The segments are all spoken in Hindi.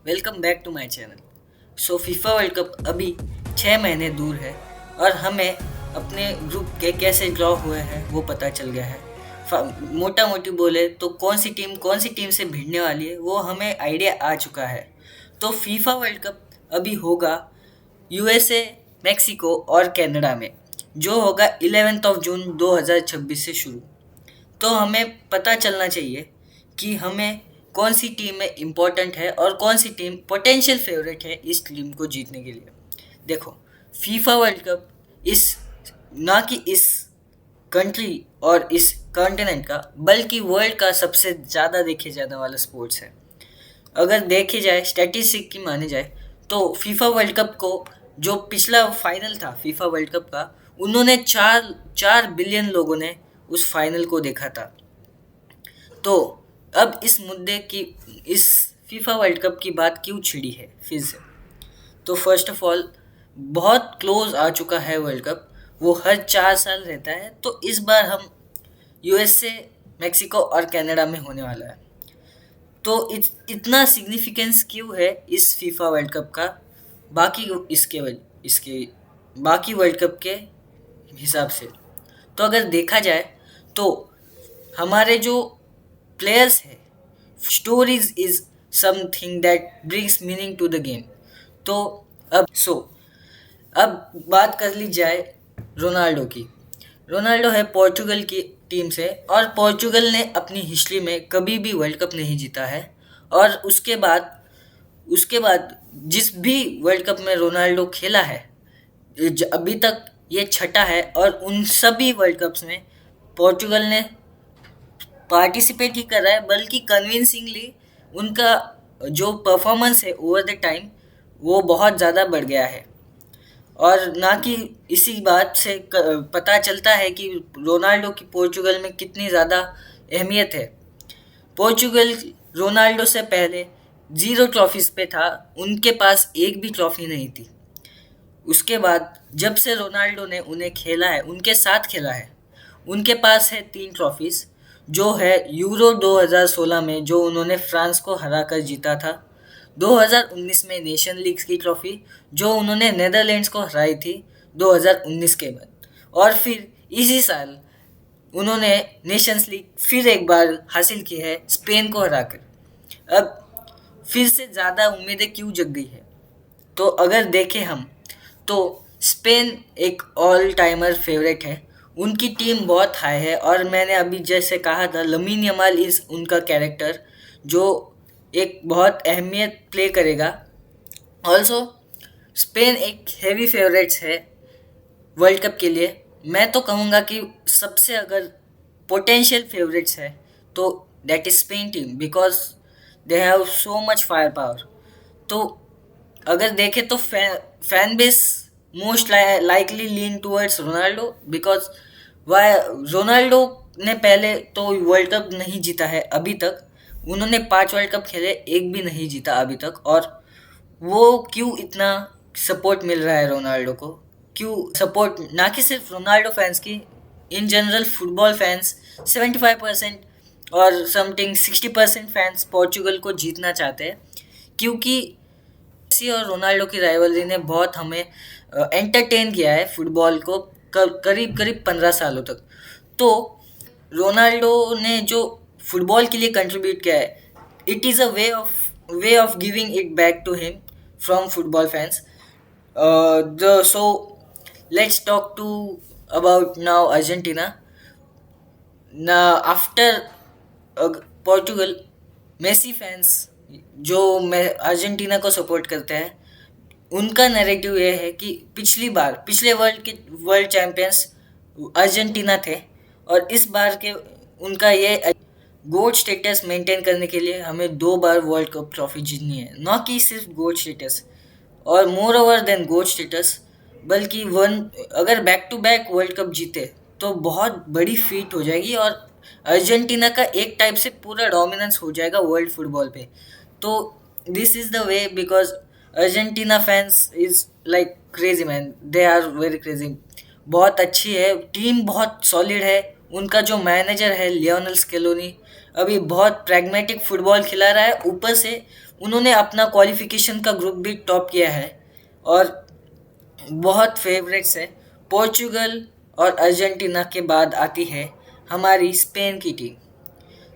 Welcome back to my channel. So FIFA World Cup अभी 6 महीने दूर है और हमें अपने ग्रुप के कैसे ड्रॉ हुए हैं वो पता चल गया है। मोटा मोटी बोले तो कौन सी टीम से भिड़ने वाली है वो हमें आइडिया आ चुका है। तो फीफा वर्ल्ड कप अभी होगा यूएसए, मैक्सिको और कनाडा में, जो होगा 11 जून 2026 से शुरू। तो हमें पता चलना चाहिए कि हमें कौन सी टीम में इम्पोर्टेंट है और कौन सी टीम पोटेंशियल फेवरेट है इस टीम को जीतने के लिए। देखो, फीफा वर्ल्ड कप इस ना कि इस कंट्री और इस कॉन्टिनेंट का बल्कि वर्ल्ड का सबसे ज़्यादा देखे जाने वाला स्पोर्ट्स है। अगर देखे जाए, स्टैटिस्टिक की माने जाए तो फीफा वर्ल्ड कप को, जो पिछला फाइनल था फीफा वर्ल्ड कप का, उन्होंने 4 बिलियन लोगों ने उस फाइनल को देखा था। तो अब इस फीफा वर्ल्ड कप की बात क्यों छिड़ी है फिर से? तो फर्स्ट ऑफ ऑल, बहुत क्लोज आ चुका है वर्ल्ड कप, वो हर 4 साल रहता है। तो इस बार हम यूएसए, मैक्सिको और कनाडा में होने वाला है। तो इतना सिग्निफिकेंस क्यों है इस फीफा वर्ल्ड कप का इसके बाकी वर्ल्ड कप के हिसाब से? तो अगर देखा जाए तो हमारे जो प्लेयर्स है, stories is something that brings meaning to the game. तो अब बात कर ली जाए रोनाल्डो की। रोनाल्डो है पोर्चुगल की टीम से और पोर्चुगल ने अपनी हिस्ट्री में कभी भी वर्ल्ड कप नहीं जीता है। और उसके बाद जिस भी वर्ल्ड कप में रोनाल्डो खेला है, अभी तक ये छठा है और उन सभी वर्ल्ड कप्स में पोर्चुगल ने पार्टिसिपेट ही कर रहा है, बल्कि कन्विंसिंगली उनका जो परफॉर्मेंस है ओवर द टाइम वो बहुत ज़्यादा बढ़ गया है। और ना कि इसी बात से पता चलता है कि रोनाल्डो की पोर्चुगल में कितनी ज़्यादा अहमियत है। पोर्चुगल रोनाल्डो से पहले 0 ट्रॉफीज़ पे था, उनके पास एक भी ट्रॉफी नहीं थी। उसके बाद जब से रोनाल्डो ने उनके साथ खेला है, उनके पास है 3 ट्रॉफीज़, जो है यूरो 2016 में जो उन्होंने फ्रांस को हरा कर जीता था, 2019 में नेशन लीग की ट्रॉफी जो उन्होंने नेदरलैंड्स को हराई थी 2019 के बाद, और फिर इसी साल उन्होंने नेशंस लीग फिर एक बार हासिल की है स्पेन को हराकर। अब फिर से ज़्यादा उम्मीदें क्यों जग गई है? तो अगर देखें हम तो स्पेन एक ऑल टाइमर फेवरेट है, उनकी टीम बहुत हाई है। और मैंने अभी जैसे कहा था, लमीन यमाल इज़ उनका कैरेक्टर जो एक बहुत अहमियत प्ले करेगा। ऑल्सो स्पेन एक हैवी फेवरेट्स है वर्ल्ड कप के लिए। मैं तो कहूँगा कि सबसे अगर पोटेंशियल फेवरेट्स है तो that is Spain team, because they have so much fire power. तो अगर देखें तो fan base most likely lean towards Ronaldo, because why Ronaldo ने पहले तो वर्ल्ड कप नहीं जीता है अभी तक। उन्होंने 5 वर्ल्ड कप खेले, एक भी नहीं जीता अभी तक। और वो क्यों इतना सपोर्ट मिल रहा है रोनाल्डो को? क्यों सपोर्ट? ना कि सिर्फ रोनाल्डो फैंस की, इन जनरल फुटबॉल फैंस 75% और समथिंग 60% फैंस पोर्चुगल को जीतना चाहते हैं, क्योंकि मेसी और रोनाल्डो की राइवलरी ने बहुत हमें एंटरटेन किया है फुटबॉल को करीब 15 सालों तक। तो रोनाल्डो ने जो फुटबॉल के लिए कंट्रीब्यूट किया है, it is a way of giving it back to him from football fans. So let's talk to about now Argentina. ना आफ्टर पोर्चुगल, मेसी फैंस जो अर्जेंटीना को सपोर्ट करते हैं, उनका नैरेटिव ये है कि पिछले वर्ल्ड चैंपियंस अर्जेंटीना थे और इस बार के उनका ये गोट स्टेटस मेंटेन करने के लिए हमें 2 बार वर्ल्ड कप ट्रॉफी जीतनी है। न कि सिर्फ गोट स्टेटस, और moreover than GOAT status, बल्कि अगर back to back World Cup जीते तो बहुत बड़ी फीट हो जाएगी और अर्जेंटीना का एक टाइप से पूरा डोमिनेंस हो जाएगा वर्ल्ड फुटबॉल पे। तो this is the way, because Argentina fans is like crazy man, they are very crazy. बहुत अच्छी है टीम, बहुत सॉलिड है। उनका जो मैनेजर है लियोनेल स्केलोनी, अभी बहुत प्रैग्मेटिक फुटबॉल खिला रहा है। ऊपर से उन्होंने अपना क्वालिफिकेशन का ग्रुप भी टॉप किया है और बहुत फेवरेट्स है। पोर्चुगल और अर्जेंटीना के बाद आती है हमारी स्पेन की टीम।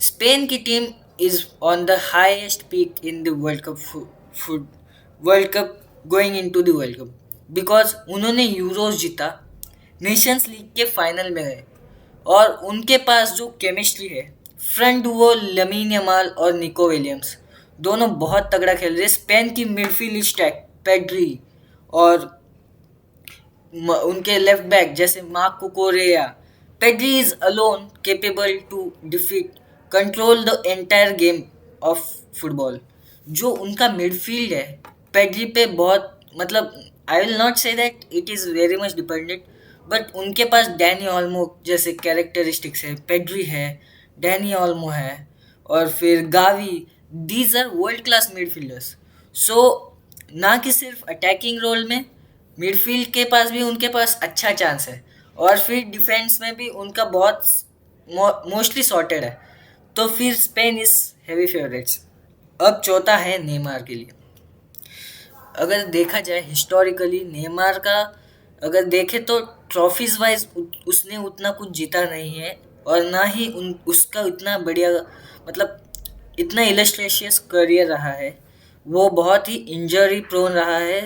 स्पेन की team is on the highest peak in the world cup going into the world cup because उन्होंने यूरोस जीता, नेशंस लीग के फाइनल में गए और उनके पास जो केमिस्ट्री है, फ्रंट वो लमीन यमाल और निको विलियम्स दोनों बहुत तगड़ा खेल रहे। स्पेन की मिडफील्ड स्टैक पेड्री और उनके लेफ्ट बैक जैसे Marc Cucurella, Pedri is alone capable to defeat control the entire game of football. जो उनका मिडफील्ड है पेड्री पे बहुत, मतलब I will not say that it is very much dependent, but उनके पास डैनी ऑल्मो जैसे कैरेक्टरिस्टिक्स है, पेड्री है, डैनी ऑल्मो है और फिर Gavi. These are world class midfielders. So ना कि सिर्फ अटैकिंग रोल में, मिडफील्ड के पास भी उनके पास अच्छा चांस है और फिर डिफेंस में भी उनका बहुत मोस्टली सॉर्टेड है। तो फिर स्पेन इज हेवी फेवरेट्स। अब चौथा है नेमार के लिए। अगर देखा जाए हिस्टोरिकली नेमार का, अगर देखें तो ट्रॉफीज वाइज उसने उतना कुछ जीता नहीं है और ना ही उसका इतना बढ़िया, मतलब इतना इलस्ट्रेशियस करियर रहा है। वो बहुत ही इंजरी प्रोन रहा है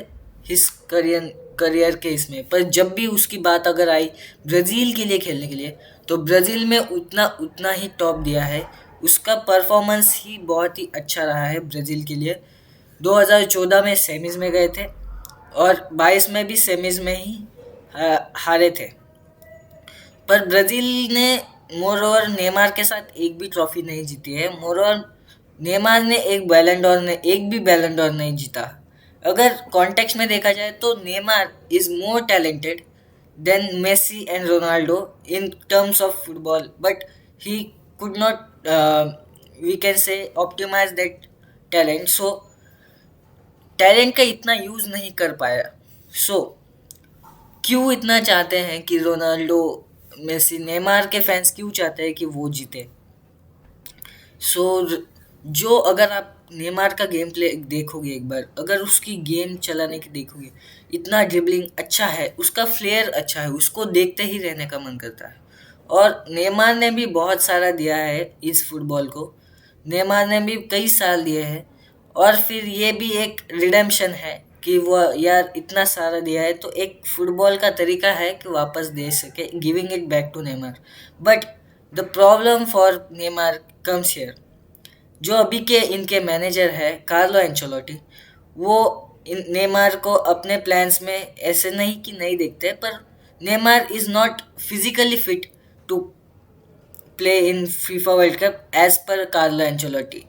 हिस करियर के इसमें। पर जब भी उसकी बात अगर आई ब्राज़ील के लिए खेलने के लिए, तो ब्राज़ील में उतना ही टॉप दिया है। उसका परफॉर्मेंस ही बहुत ही अच्छा रहा है ब्राज़ील के लिए। 2014 में सेमीज़ में गए थे और 22 में भी सेमीज़ में ही हारे थे। पर ब्राज़ील ने मोरओवर नेमार के साथ एक भी ट्रॉफी नहीं जीती है। मोरओवर नेमार ने एक भी बैलन डॉर नहीं जीता। अगर कॉन्टेक्स्ट में देखा जाए तो Neymar is more talented than Messi and Ronaldo in terms of football, but he could not we can say optimize that talent. So talent का इतना यूज़ नहीं कर पाया। सो क्यों इतना चाहते हैं कि रोनाल्डो, मेसी, नेमार के फैंस क्यों चाहते हैं कि वो जीते? सो जो अगर आप नेमार का गेम प्ले देखोगे एक बार, अगर उसकी गेम चलाने की देखोगे, इतना ड्रिबलिंग अच्छा है, उसका फ्लेयर अच्छा है, उसको देखते ही रहने का मन करता है। और नेमार ने भी बहुत सारा दिया है इस फुटबॉल को। नेमार ने भी कई साल दिए हैं और फिर ये भी एक रिडेम्पशन है कि वो यार इतना सारा दिया है तो एक फुटबॉल का तरीका है कि वापस दे सके, giving it back to Neymar. But the problem for Neymar comes here. जो अभी के इनके मैनेजर है कार्लो एंचेलोटी, वो नेमार को अपने प्लान्स में ऐसे नहीं कि नहीं देखते, पर Neymar is not physically fit to play in FIFA World Cup as per Carlo Ancelotti.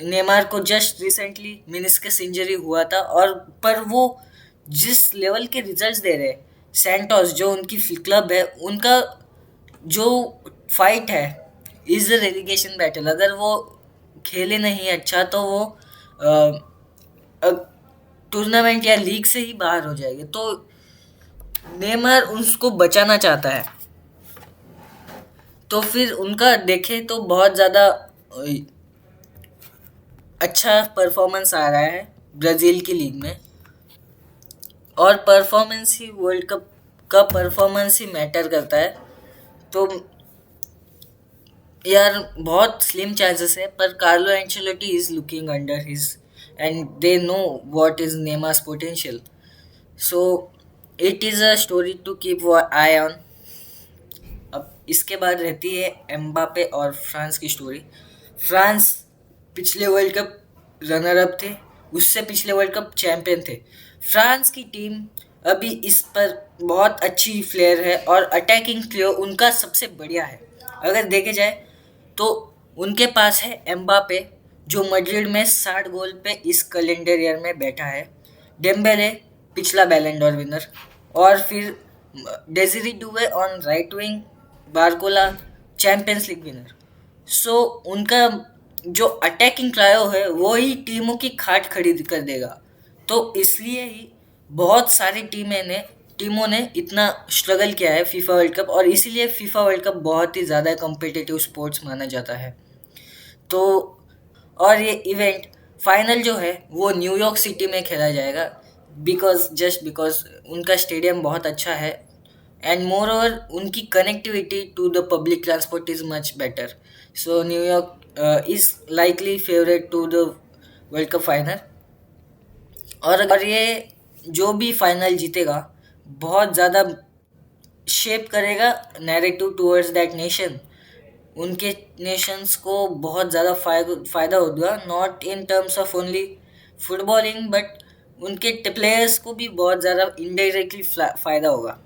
Neymar को जस्ट रिसेंटली मिनिस्कस इंजरी हुआ था और पर वो जिस लेवल के रिजल्ट्स दे रहे, सैंटोस जो उनकी क्लब है, उनका जो फाइट है इज द रेलिगेशन बैटल। अगर वो खेले नहीं अच्छा तो वो टूर्नामेंट या लीग से ही बाहर हो जाएंगे। तो नेमार उसको बचाना चाहता है। तो फिर उनका देखें तो बहुत ज़्यादा अच्छा परफॉर्मेंस आ रहा है ब्राज़ील की लीग में, और परफॉर्मेंस ही वर्ल्ड कप का परफॉर्मेंस ही मैटर करता है। तो यार बहुत स्लिम चांसेस है, पर Carlo Ancelotti is looking under his and they know what is Neymar's potential. So it is a story to keep eye on. अब इसके बाद रहती है एम्बापे और फ्रांस की स्टोरी। फ्रांस पिछले वर्ल्ड कप रनर अप थे, उससे पिछले वर्ल्ड कप चैंपियन थे। फ्रांस की टीम अभी इस पर बहुत अच्छी फ्लेयर है और अटैकिंग ट्रियो उनका सबसे बढ़िया है। अगर देखे जाए तो उनके पास है एम्बापे जो मैड्रिड में 60 गोल पे इस कैलेंडर ईयर में बैठा है, डेम्बेले पिछला बैलन डॉर विनर, और फिर Desire Doue on right wing, Barcola Champions League winner. So उनका जो अटैकिंग ट्रायो है वो ही टीमों की खाट खड़ी कर देगा। तो इसलिए ही बहुत सारी टीमों ने इतना स्ट्रगल किया है फीफा वर्ल्ड कप, और इसीलिए फीफा वर्ल्ड कप बहुत ही ज़्यादा कम्पिटिटिव स्पोर्ट्स माना जाता है। तो और ये इवेंट फाइनल जो है वो न्यूयॉर्क सिटी में खेला जाएगा, बिकॉज उनका स्टेडियम बहुत अच्छा है, एंड मोर ओवर उनकी connectivity to the public transport is much better. So New York is likely favourite to the world cup final. और ये जो भी फाइनल जीतेगा बहुत ज़्यादा शेप करेगा नैरेटिव टुवर्ड्स दैट नेशन। उनके नेशंस को बहुत ज़्यादा फ़ायदा होगा, not in terms of only footballing but उनके प्लेयर्स को भी बहुत ज़्यादा इनडायरेक्टली फ़ायदा होगा।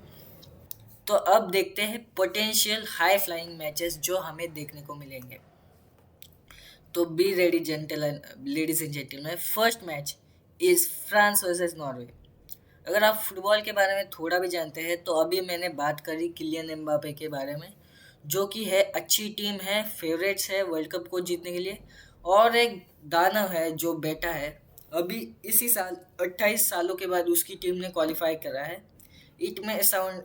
तो अब देखते हैं पोटेंशियल हाई फ्लाइंग मैचेस जो हमें देखने को मिलेंगे। तो be ready gentle ladies and gentleman, first match is France versus Norway. अगर आप फुटबॉल के बारे में थोड़ा भी जानते हैं तो अभी मैंने बात करी किलियन एम्बापे के बारे में, जो कि है अच्छी टीम है, फेवरेट्स है वर्ल्ड कप को जीतने के लिए, और एक दानव है जो बेटा है। अभी इसी साल 28 सालों के बाद उसकी टीम ने क्वालिफाई करा है। इट में साउंड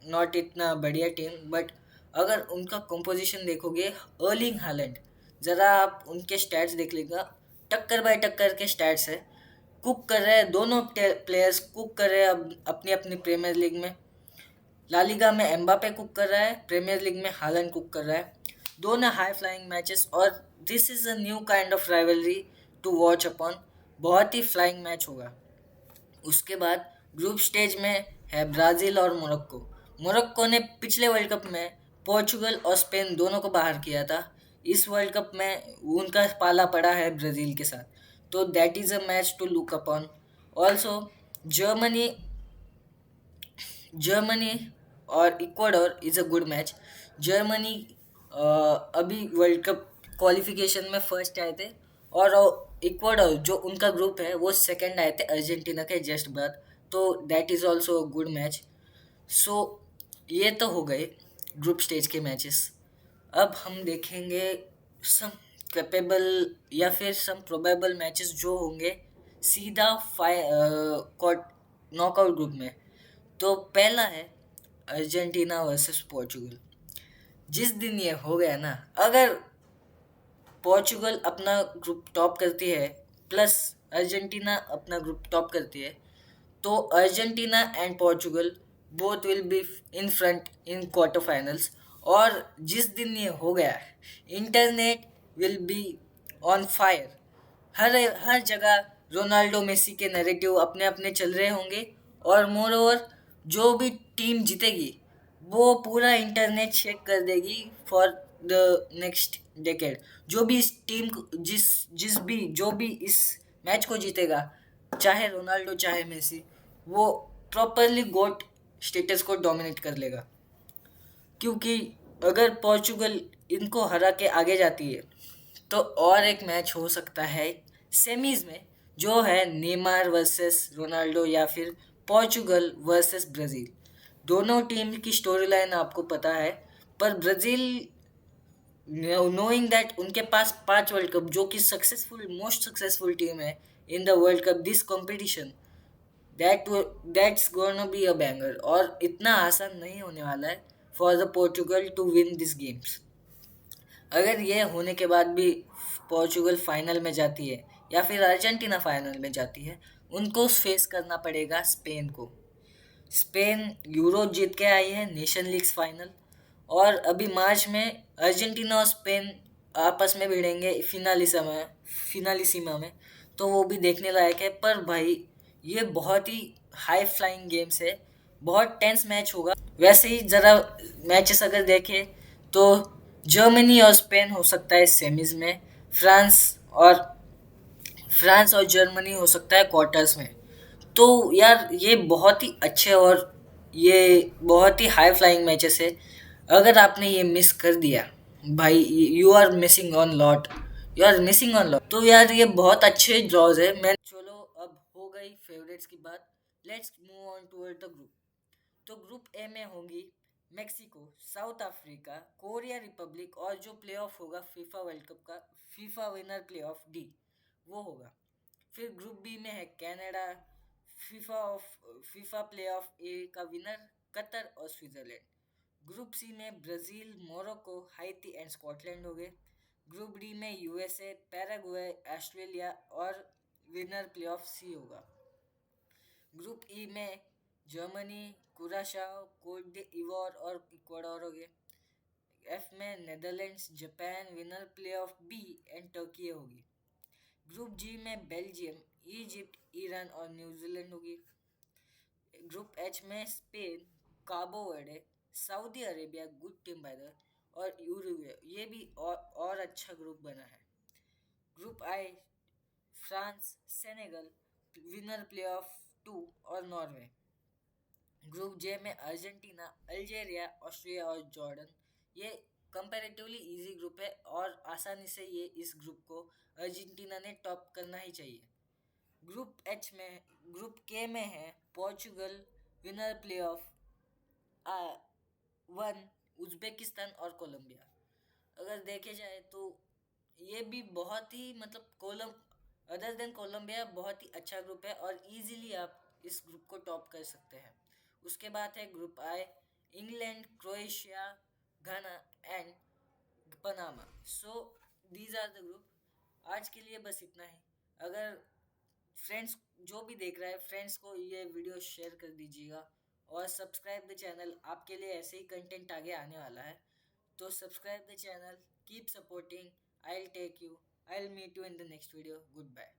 नॉट इतना बढ़िया टीम, बट अगर उनका कंपोजिशन देखोगे, अर्लिंग हालैंड, ज़रा आप उनके स्टैट्स देख लेगा, टक्कर बाय टक्कर के स्टैट्स है। कुक कर रहे हैं दोनों प्लेयर्स, कुक कर रहे हैं अब अपनी अपनी प्रीमियर लीग में। ला लीगा में एम्बापे कुक कर रहा है, प्रीमियर लीग में हालैंड कुक कर रहा है। दोनों हाई फ्लाइंग मैचेस, और this is a new kind of rivalry to watch upon. बहुत ही फ्लाइंग मैच होगा। उसके बाद ग्रुप स्टेज में है ब्राज़ील और मोरक्को। मोरक्को ने पिछले वर्ल्ड कप में पोर्चुगल और स्पेन दोनों को बाहर किया था। इस वर्ल्ड कप में उनका पाला पड़ा है ब्राज़ील के साथ, तो that is a match to look upon. Also Germany Germany और Ecuador is a good match. Germany अभी वर्ल्ड कप क्वालिफिकेशन में फर्स्ट आए थे, और इक्वाडोर जो उनका ग्रुप है वो सेकंड आए थे अर्जेंटीना के जस्ट बाद। तो that is also a good match. So ये तो हो गए ग्रुप स्टेज के मैचेस। अब हम देखेंगे सम कैपेबल या फिर सम प्रोबेबल मैचेस जो होंगे सीधा नॉकआउट ग्रुप में। तो पहला है अर्जेंटीना वर्सेस पोर्चुगल। जिस दिन ये हो गया ना, अगर पोर्चुगल अपना ग्रुप टॉप करती है प्लस अर्जेंटीना अपना ग्रुप टॉप करती है, तो Argentina and Portugal both will be in front in quarter finals. और जिस दिन ये हो गया, internet will be on fire. हर हर जगह रोनाल्डो मेसी के नैरेटिव अपने अपने चल रहे होंगे, और मोर ओवर जो भी टीम जीतेगी वो पूरा इंटरनेट चेक कर देगी फॉर द नेक्स्ट डेकेड। जो भी इस टीम को जो भी इस मैच को जीतेगा, चाहे रोनाल्डो चाहे मेसी, वो प्रॉपरली गोट स्टेटस को डोमिनेट कर लेगा। क्योंकि अगर पोर्चुगल इनको हरा के आगे जाती है तो और एक मैच हो सकता है सेमीज में, जो है नेमार वर्सेस रोनाल्डो या फिर पोर्चुगल वर्सेस ब्राज़ील। दोनों टीम की स्टोरी लाइन आपको पता है, पर ब्राज़ील नोइंग दैट उनके पास 5 वर्ल्ड कप, जो कि मोस्ट सक्सेसफुल टीम है in the world Cup this competition, that that's gonna be a banger. और इतना आसान नहीं होने वाला है for the Portugal to win this games. अगर ये होने के बाद भी पोर्चुगल फाइनल में जाती है या फिर अर्जेंटीना फाइनल में जाती है, उनको फेस करना पड़ेगा स्पेन को। स्पेन यूरो जीत के आई है, नेशन लीग्स फाइनल, और अभी मार्च में अर्जेंटीना और स्पेन आपस में भिड़ेंगे फिनालिसिमा में। तो वो भी देखने लायक है। पर भाई ये बहुत ही हाई फ्लाइंग गेम्स है, बहुत टेंस मैच होगा। वैसे ही ज़रा मैचेस अगर देखें तो जर्मनी और स्पेन हो सकता है सेमीज में, फ्रांस और जर्मनी हो सकता है क्वार्टर्स में। तो यार ये बहुत ही अच्छे और ये बहुत ही हाई फ्लाइंग मैचेस है। अगर आपने ये मिस कर दिया भाई, you are missing on lot, तो यार ये बहुत अच्छे ड्रॉज है। मैं चलो अब हो गई फेवरेट्स की बात, let's move on toward the group. तो ग्रुप ए में होंगी Mexico, south Africa, Korea Republic, और जो प्लेऑफ होगा फीफा वर्ल्ड कप का, फीफा विनर प्लेऑफ डी, वो होगा। फिर ग्रुप बी में है कनाडा, फीफा प्लेऑफ ए का विनर कतर और स्विट्जरलैंड। ग्रुप सी में Brazil, Morocco, Haiti and Scotland हो गए। ग्रुप डी में यूएसए, पैराग्वे, ऑस्ट्रेलिया और विनर प्लेऑफ सी होगा। ग्रुप ई में Germany, Curacao, Cote d' Ivoire और इक्वाडोर हो गए। एफ में Netherlands, Japan, winner playoff B and Turkey होगी। ग्रुप जी में बेल्जियम, इजिप्ट, ईरान और न्यूजीलैंड होगी। ग्रुप एच में Spain, Cabo Verde, Saudi Arabia, good team by the, और यूरुग्वे, ये भी और अच्छा ग्रुप बना है। ग्रुप आई फ्रांस, सेनेगल, विनर प्लेऑफ 2 और नॉर्वे। ग्रुप जे में अर्जेंटीना, अल्जेरिया, ऑस्ट्रिया और जॉर्डन। ये कंपैरेटिवली इजी ग्रुप है और आसानी से ये इस ग्रुप को अर्जेंटीना ने टॉप करना ही चाहिए। ग्रुप के में है पोर्चुगल, विनर प्लेऑफ 1, उज्बेकिस्तान और कोलंबिया। अगर देखे जाए तो ये भी बहुत ही अदर देन कोलंबिया बहुत ही अच्छा ग्रुप है और इजीली आप इस ग्रुप को टॉप कर सकते हैं। उसके बाद है group I, England, Croatia, Ghana and Panama. So these are the group. आज के लिए बस इतना ही। अगर फ्रेंड्स जो भी देख रहा है, फ्रेंड्स को ये वीडियो शेयर कर दीजिएगा और सब्सक्राइब द चैनल। आपके लिए ऐसे ही कंटेंट आगे आने वाला है, तो subscribe the channel, keep supporting, I will meet you in the next video. Good bye.